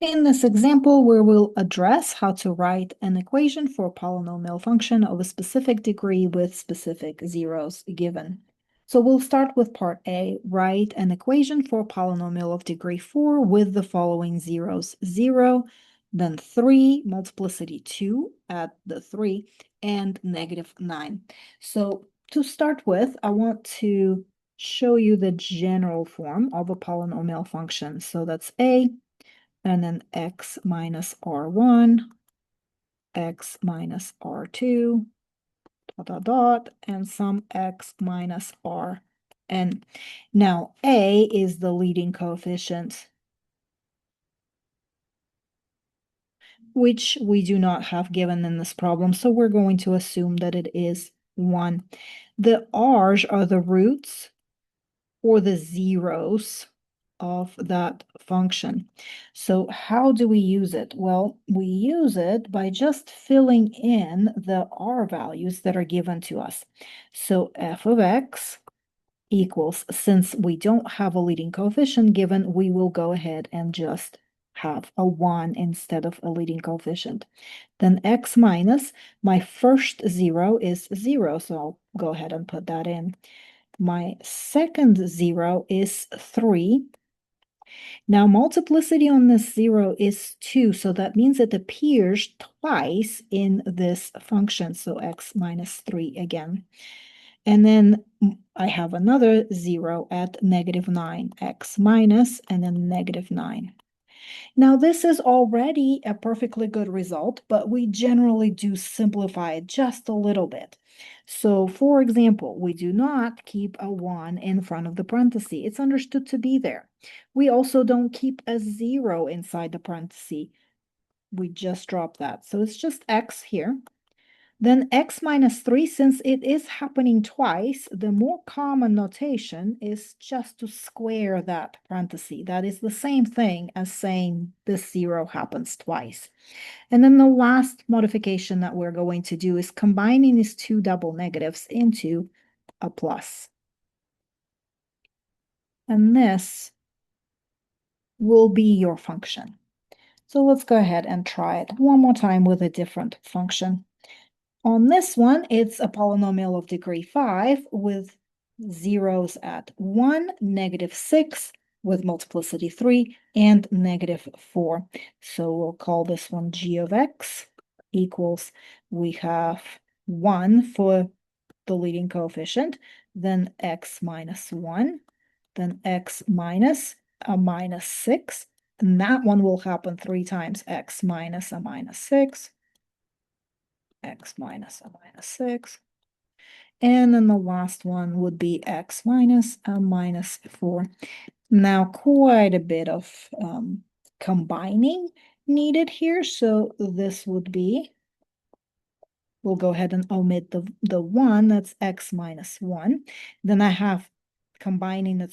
In this example, we will address how to write an equation for a polynomial function of a specific degree with specific zeros given. So we'll start with part A, write an equation for a polynomial of degree 4 with the following zeros: 0, then 3, multiplicity 2 at the 3, and -9. So to start with, I want to show you the general form of a polynomial function. So that's A, and then x minus r1, x minus r2, dot, dot, dot, and some x minus rn. Now, a is the leading coefficient, which we do not have given in this problem, so we're going to assume that it is 1. The r's are the roots or the zeros of that function. So how do we use it? Well, we use it by just filling in the r values that are given to us. So f of x equals, since we don't have a leading coefficient given, we will go ahead and just have a 1 instead of a leading coefficient. Then x minus, my first zero is 0, so I'll go ahead and put that in. My second zero is 3. Now, multiplicity on this 0 is 2, so that means it appears twice in this function, so x minus 3 again. And then I have another 0 at -9, x minus, and then -9. Now, this is already a perfectly good result, but we generally do simplify it just a little bit. So, for example, we do not keep a 1 in front of the parenthesis. It's understood to be there. We also don't keep a 0 inside the parenthesis. We just drop that. So it's just x here. Then x minus 3, since it is happening twice, the more common notation is just to square that parenthesis. That is the same thing as saying this 0 happens twice. And then the last modification that we're going to do is combining these two double negatives into a plus. And this will be your function. So let's go ahead and try it one more time with a different function. On this one, it's a polynomial of degree 5 with zeros at 1, -6 with multiplicity 3, and -4. So we'll call this one g of x equals, we have 1 for the leading coefficient, then x minus 1, then x minus a -6, and that one will happen 3 times, x minus a -6, x minus a -6. And then the last one would be x minus a -4. Now, quite a bit of combining needed here. So this would be, we'll go ahead and omit the 1, that's x minus 1. Then I have combining the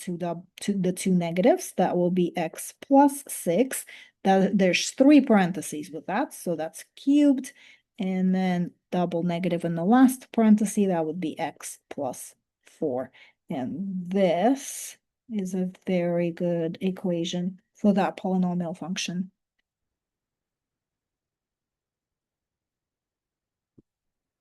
two negatives, that will be x plus 6. There's 3 parentheses with that, so that's cubed. And then double negative in the last parenthesis, that would be x plus 4. And this is a very good equation for that polynomial function.